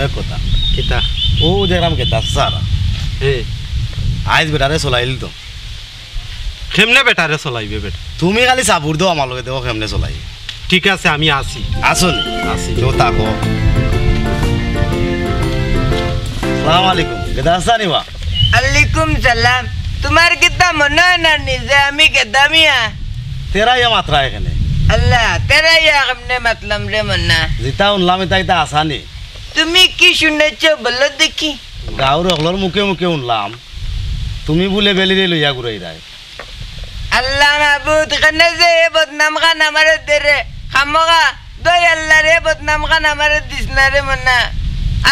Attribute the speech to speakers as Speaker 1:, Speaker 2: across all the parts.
Speaker 1: এক কথা
Speaker 2: কিতা
Speaker 1: ও দেখলাম কেতা সারা
Speaker 2: হে
Speaker 1: আইজ বেটারে চলাইল তো
Speaker 2: কেমনে বেটারে চলাইবে বেটা
Speaker 1: তুমি খালি চাবুর দাও আমার লগে দেখো কেমনে চলাই
Speaker 2: ঠিক আছে আমি আসি
Speaker 1: আসনি
Speaker 2: আসি
Speaker 1: তো তাকো সালাম আলাইকুম কেতা আসা নিবা
Speaker 3: আলাইকুম সালাম তোমার কিতা মনে হয় না নিজে আমি কেতা মিয়া
Speaker 1: তেরা ইয়া মাত্রা এখানে
Speaker 3: আল্লাহ তেরা ইয়া কেমনে মাতলাম রে মন্না
Speaker 1: যেটা উনলাম এটা এটা আসানি
Speaker 3: তুমি কি শুনেছো বলো দেখি
Speaker 1: গাঁর অকলর মুখে মুখে উনলাম তুমি বলে বেলিরে লইয়া ঘুরাই রায়
Speaker 3: আল্লাহ মাহবুদ খানে যে এ বদনাম খান আমার দেরে খামোগা দই আল্লাহ রে বদনাম খান আমার দিস না রে মন্না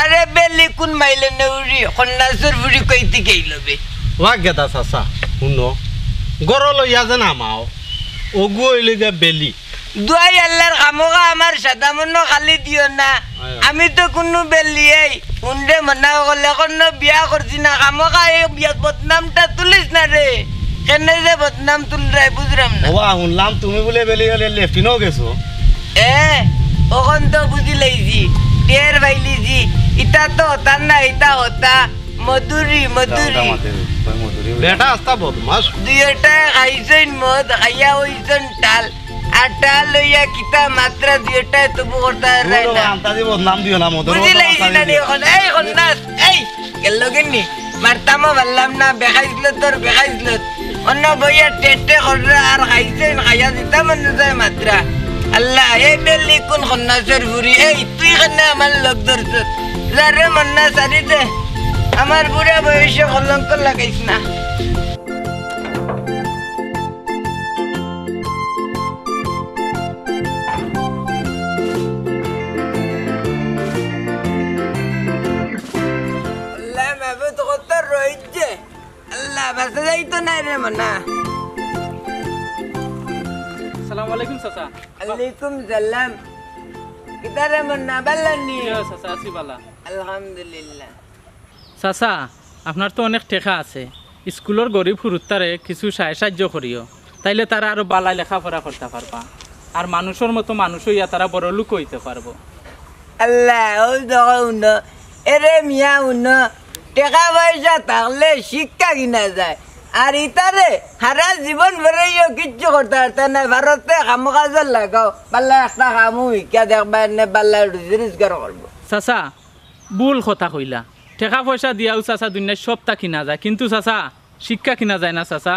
Speaker 3: আরে বেলি কোন মাইলে নেউরি কন্যাসুর বুড়ি কইতে গেইলবে
Speaker 2: ওয়া গেদা চাচা শুনো গড় লইয়া যে নামাও অগু হইলে গে বেলি
Speaker 3: দুয়াই আল্লাহর খামোগা আমার সাদা মনো খালি দিও না আমি তো কোনো বেলিয়েই উন্ডে মনা করলে কোনো বিয়া করছি না খামোগা এই বিয়া বদনামটা তুলিস না রে কেনে যে বদনাম তুলরাই বুঝলাম না
Speaker 1: ও উনলাম তুমি বলে বেলি হলে লেফটিনও গেছো
Speaker 3: ওখান তো বুঝি লাইছি টের বাইলিছি ইটা তো হতা না ইটা হতা মধুরি মধুরি
Speaker 2: বেটা আস্তা বদমাস
Speaker 3: দুইটা খাইছেন মদ খাইয়া হইছেন টাল আর টাল লইয়া কিতা মাত্রা দুইটা তবু করতে রাই না
Speaker 1: আন্তাজি বদনাম দিও না মধুর
Speaker 3: বুঝি লাইছি না রে এখন এই কন্যাস এই গেল কেনি মারতামও পারলাম না বেখাইছিল তোর বেখাইছিল অন্য বইয়া টেটে করে আর খাইছেন খাইয়া দিতা মনে যায় মাত্রা আল্লাহ এই বেলি কোন কন্যাসের বুড়ি এই তুই কেনে আমার লোক ধরছ যারে মন্না সারি দে আমার বুড়া বয়সে কলঙ্ক লাগাইছ না আল্লাহ মাহবুদ কত রয়েছে আল্লাহ বাসা যাইতো না রে মন্না
Speaker 4: আসসালামু আলাইকুম চাচা
Speaker 3: আলাইকুম সালাম কিতারে মন্না বাল্লানি
Speaker 4: চাচা আছি বালা
Speaker 3: আলহামদুলিল্লাহ
Speaker 4: চাচা আপনার তো অনেক টেকা আছে স্কুলের গরিব হুরুত্তারে কিছু সাহায্য করিও তাইলে তারা আরো বালা লেখাপড়া করতে পারবা আর মানুষের মতো মানুষ হইয়া তারা বড় লোক হইতে পারবো
Speaker 3: আল্লাহ ও দেখো উন্ন এরে মিয়া উন্ন টাকা পয়সা থাকলে শিক্ষা কিনা যায় আর ইতারে সারা জীবন বেরোইও কিচ্ছু করতে পারতে না ভারতে কাম কাজ লাগাও পাল্লা একটা কামও শিক্ষা দেখবা এনে পাল্লা রোজগার করবো
Speaker 4: চাচা ভুল কথা কইলা টাকা পয়সা দিয়াও চাচা দুনিয়ায় সবটা কিনা যায় কিন্তু চাচা শিক্ষা কিনা যায় না চাচা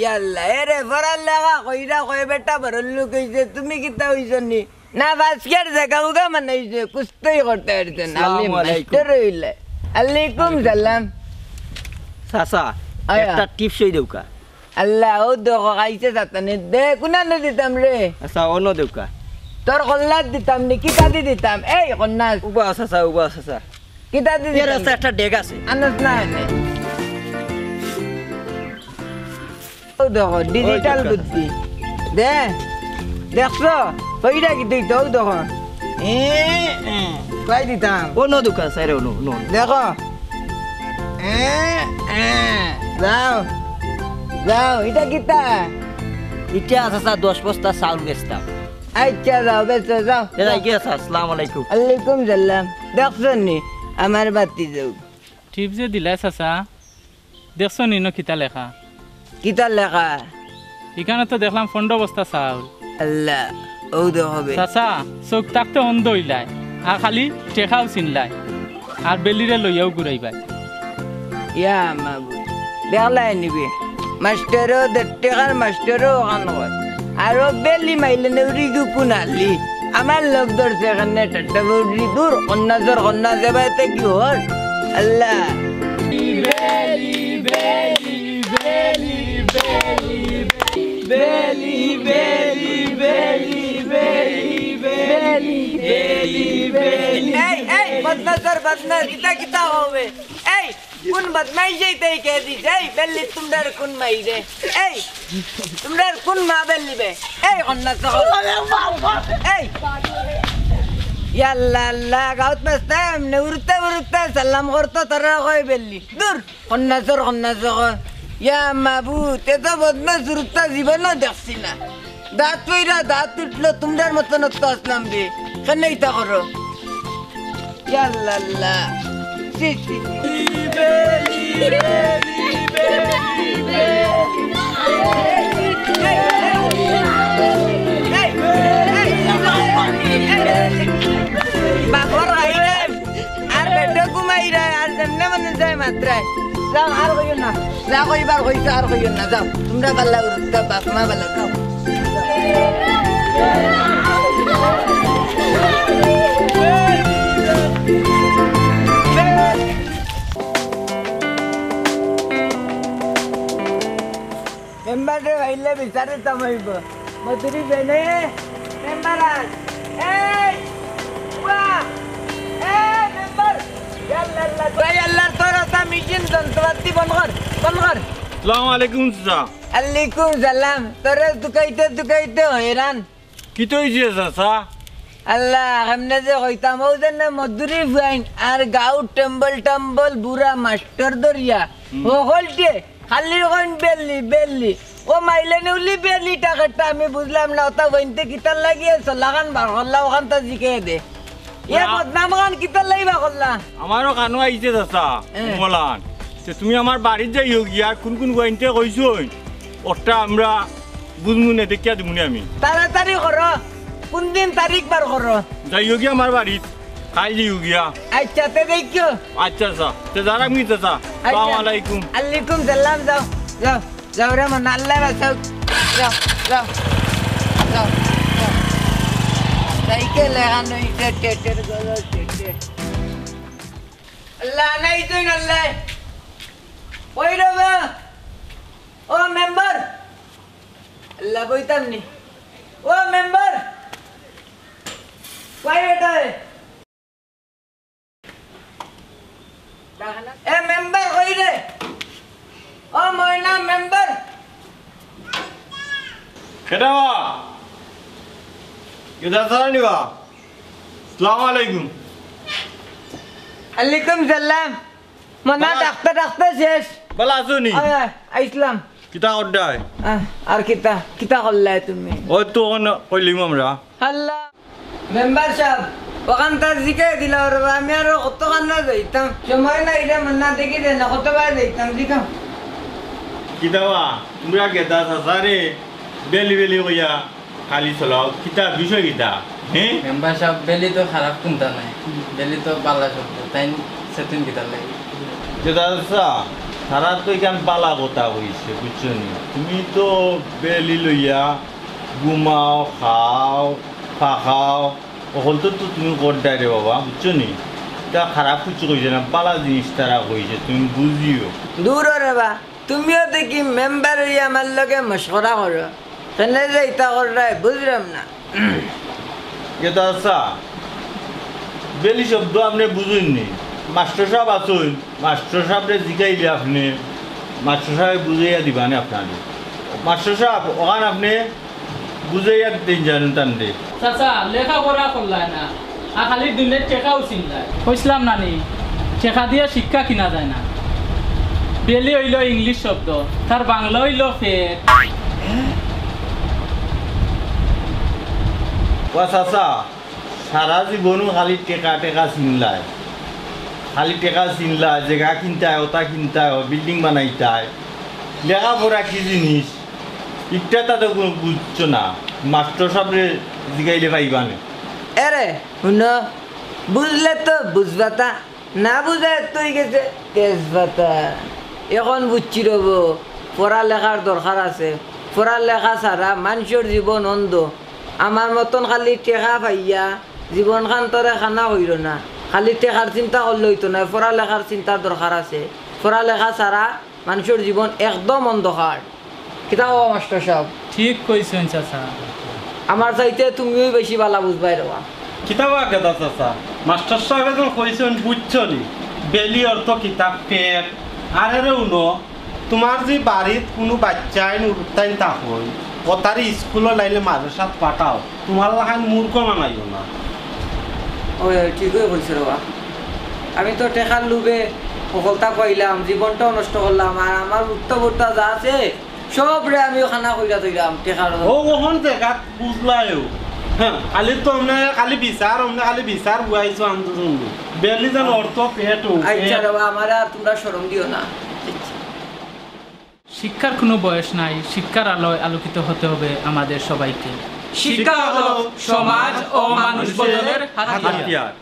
Speaker 3: ইয়াল্লা এরে পড়ার লাগা কইরা কই বেটা বড় লোক হইছে তুমি কিতা হইছ নি না বাসকের জায়গা উগা মানে হইছে কুস্তি করতে পারছে না মাস্টার হইলে আলাইকুম সালাম
Speaker 5: চাচা একটা টিপস হই দেউকা
Speaker 3: আল্লাহ ও দেখো খাইছে যাতানে দে কোনা নে দিতাম রে
Speaker 5: আচ্ছা অন্য দেউকা
Speaker 3: তোর কল্লাত দিতাম নি কিতা দি দিতাম এই কন্যাস
Speaker 5: উবা চাচা
Speaker 3: কিতা দি
Speaker 5: এর
Speaker 3: দিতাম
Speaker 5: একটা ডেগ আছে
Speaker 3: আনস না এনে ও দেখো ডিজিটাল বুদ্ধি দে দেখছো কইরা কি তুই তো দেখো কই দিতাম
Speaker 5: অন্য দেউকা সাইরে অন্য
Speaker 3: দেখো যাও যাও এটা কিতা
Speaker 5: ইটা চাচা 10 বস্তা চাউল বেচতাম
Speaker 3: আচ্ছা যাও বেশ যাও
Speaker 5: এরা কি আছে আসসালামু আলাইকুম
Speaker 3: আলাইকুম সালাম দেখছো নি আমার বাতি যাও
Speaker 4: টিপ যে দিলাই চাচা দেখছো নি কিতা লেখা
Speaker 3: কিতা লেখা
Speaker 4: এখানে তো দেখলাম 15 বস্তা চাউল
Speaker 3: আল্লাহ ও দেখবে
Speaker 4: চাচা চোখ থাকতে অন্ধ হইলাই আর খালি টেকাও চিনলাই আর বেলিরে লইয়াও ঘুরাইবাই
Speaker 3: ইয়া মাবু দেখলাই নিবি মাস্টারও টেকার মাস্টারও ওখান হয় আরো বেলি মাইলে নেউরি গুপুনালি আমার লোক ধরছে এখানে টাটা বৌরি দূর কন্যা যাবাইতে কি হল আল্লাহ বেলি বেলি বেলি বেলি বেলি বেলি বেলি বেলি বেলি বেলি বেলি এই বদনাস কিতা হবে এই কোন বদমাই যাইতে কে দিছে এই বেলি তোমরা কোন মাইরে এই তোমরা কোন মা বেলি বে এই কন্যা তো এই ইয়াল্লা আল্লাহ গাউত মাস্তাম নেউরতে সালাম করতে তারা কই বেলি দূর কন্যা ইয়া মাবুদ তে তো বদমাস উরতা জীবনও দেখছি না দাঁত পইরা দাঁত উঠলো তোমরার মতন তো আসলাম বে কেন এটা করো ইয়াল্লাল্লাহ সি সি বাপর আইরে আর বেটা ঘুমাইরা আর যেমনে মনে যায় মাত্রায় যাও আর কইও না যা কইবার কইছো আর কইও না যাও তোমরা বাল্লা উড়তা বাপ মা বাল্লা খাও মেম্বারে ভাইলে বিচারে তামাইব মধুরি বেনে মেম্বার এই ওয়া এই মেম্বার ইয়াল্লাহ কই আল্লাহ তোরা তা মিশন যন্ত্রপাতি বন্ধ কর
Speaker 2: আসসালামু আলাইকুম চাচা
Speaker 3: আলাইকুম সালাম তোরা দুকাইতে হয়রান
Speaker 2: কি তো হয়েছে চাচা
Speaker 3: আল্লাহ हमने যে কইতাম ও যে মধুরি ফাইন আর গাউ টেম্বল বুড়া মাস্টার দরিয়া ও হলটে খালি কোন বেল্লি ও মাইলে নেউলি বেল্লি টাকাটা আমি বুঝলাম না ওটা বইনতে কিতার লাগিয়েছ লাগান বার করলা ওখান তা জিকে দে এ বদনাম গান কিতার লাইবা করলা
Speaker 2: আমারও কানো আইছে চাচা মলান তুমি আমার বাড়ির যাইও গিয়া কোন গাইনতে কইছো ওটা আমরা বুঝমু না দেখিয়া দিমুনি আমি
Speaker 3: তাড়াতাড়ি করো কোন দিন তারিখ বার করো
Speaker 2: যাইও গিয়া আমার বাড়িত কাল যাইও গিয়া
Speaker 3: আচ্ছা তে দেখিও
Speaker 2: আচ্ছা চাচা তে যারা আমি চাচা আসসালামু আলাইকুম
Speaker 3: আলাইকুম সালাম যাও রে মন আল্লাহ বাঁচাও যাও সাইকেল লাগানো এটা টেটের গলো টেটে আল্লাহ নাই তুই আল্লাহ ওই রে ও মেম্বার আল্লাহ বইতাম নি ও মেম্বার কই এটা এ মেম্বার কই রে ও ময়না মেম্বার
Speaker 2: কেডাবা কেডা সারানিবা আসসালামু আলাইকুম
Speaker 3: আলাইকুম সালাম মনা ডাক্তার শেষ
Speaker 2: ভালো আছো নি
Speaker 3: আইসলাম
Speaker 2: কিতা করদাই
Speaker 3: আর কিতা করলে তুমি
Speaker 2: ও তো কইলিম আমরা
Speaker 3: আল্লাহ মেম্বার সাহেব ওখান তার জিকে দিল আমি আর কত কান্না যাইতাম সময় নাই রে মন্না দেখি দে না কতবার যাইতাম জিকাম
Speaker 2: কিতাবা তোমরা গেতা সাসারে বেলি কইয়া খালি চলাও কিতা বিষয় কিতা হ্যাঁ
Speaker 4: মেম্বার সাহেব বেলি তো খারাপ কোনটা নাই বেলি তো বালা শব্দ তাই সেতুন কিতার লাগে
Speaker 2: গেতা সা তারা তো এখান বালা কথা কইছে বুঝছো নি তুমি তো বেলি লইয়া ঘুমাও খাও ফাখাও অকল তো তুমি করদাই রে বাবা বুঝছো নি তা খারাপ কিছু কইছে না বালা জিনিস তারা কইছে তুমি বুঝিও
Speaker 3: দূর রে বা তুমিও দেখি মেম্বার হইয়া আমার লগে মশকরা করো কেনে যে ইতা করাই বুঝলাম না
Speaker 2: গেতা সা বেলি শব্দ আপনি বুঝুননি মাস্টার সাহেব আসুন মাস্টার সাহেবরে জিগাইলে আপনি মাস্টার সাহেব বুঝাইয়া দিবানে আপনাদের মাস্টার সাহেব ওখান আপনি বুঝাইয়া দিন জানেন টান দে
Speaker 4: চাচা লেখাপড়া করলাই না আর খালি দিনের টেকাও চিনলাই কইসলাম নানি টেকা দিয়ে শিক্ষা কিনা যায় না বেলি হইল ইংলিশ শব্দ তার বাংলা হইল ফেক
Speaker 2: ও চাচা সারা জীবনও খালি টেকা চিনলায় খালি টেকা চিনলায় জেগা কিনতায় ওটা কিনতায় বিল্ডিং বানাইতায় লেখাপড়া কি জিনিস ইটা তাতে কোনো বুঝছো না মাস্টার সাহেবরে জিগাইলে পাইবানে
Speaker 3: এরে শুন বুঝলে তো বুঝবাতা না বুঝে তুই গেছে তেজবাতা এখন বুঝছি রব পড়ালেখার দরকার আছে পড়ালেখা ছাড়া মানুষের জীবন অন্ধ আমার মতন খালি টেকা পাইয়া জীবন খান তরে খানা হইল না খালি টেকার চিন্তা করলে হইতো না পড়ালেখার চিন্তার দরকার আছে পড়ালেখা ছাড়া মানুষের জীবন একদম অন্ধকার কিতাব মাস্টার সাহেব
Speaker 4: ঠিক কইছেন চাচা
Speaker 3: আমার চাইতে তুমিও বেশি বালা বুঝবাই রবা
Speaker 2: কিতাবা গেদা চাচা মাস্টার সাহেব যখন কইছেন বুঝছো নি বেলি অর্থ কিতাব পেট আর এর উনো তোমার যে বাড়িত কোনো বাচ্চাই নুরতাইন তাকই ওতারি স্কুলে লাইলে মাদ্রাসাত পাঠাও তোমার লাখান মূর্খ মানাইও না
Speaker 3: ওই ঠিকই বলছে রবা আমি তো টেকার লুবে সকলতা কইলাম জীবনটাও নষ্ট করলাম আর আমার উত্তর যা আছে সব রে আমি খানা কইরা তৈলাম টেকার
Speaker 2: ও ওখান জায়গাত বুঝলাইও
Speaker 6: খালি তো আমরা খালি বিচার বুয়াইছো আনতো শুনবো বেলি যেন অর্থ পেট
Speaker 3: আচ্ছা বাবা আমার আর তোমরা শরম দিও না
Speaker 4: শিক্ষার কোনো বয়স নাই, শিক্ষার আলোয় আলোকিত হতে হবে আমাদের সবাইকে।
Speaker 3: শিক্ষা হলো সমাজ ও মানুষ বদলের হাতিয়ার।
Speaker 2: হাতিয়ার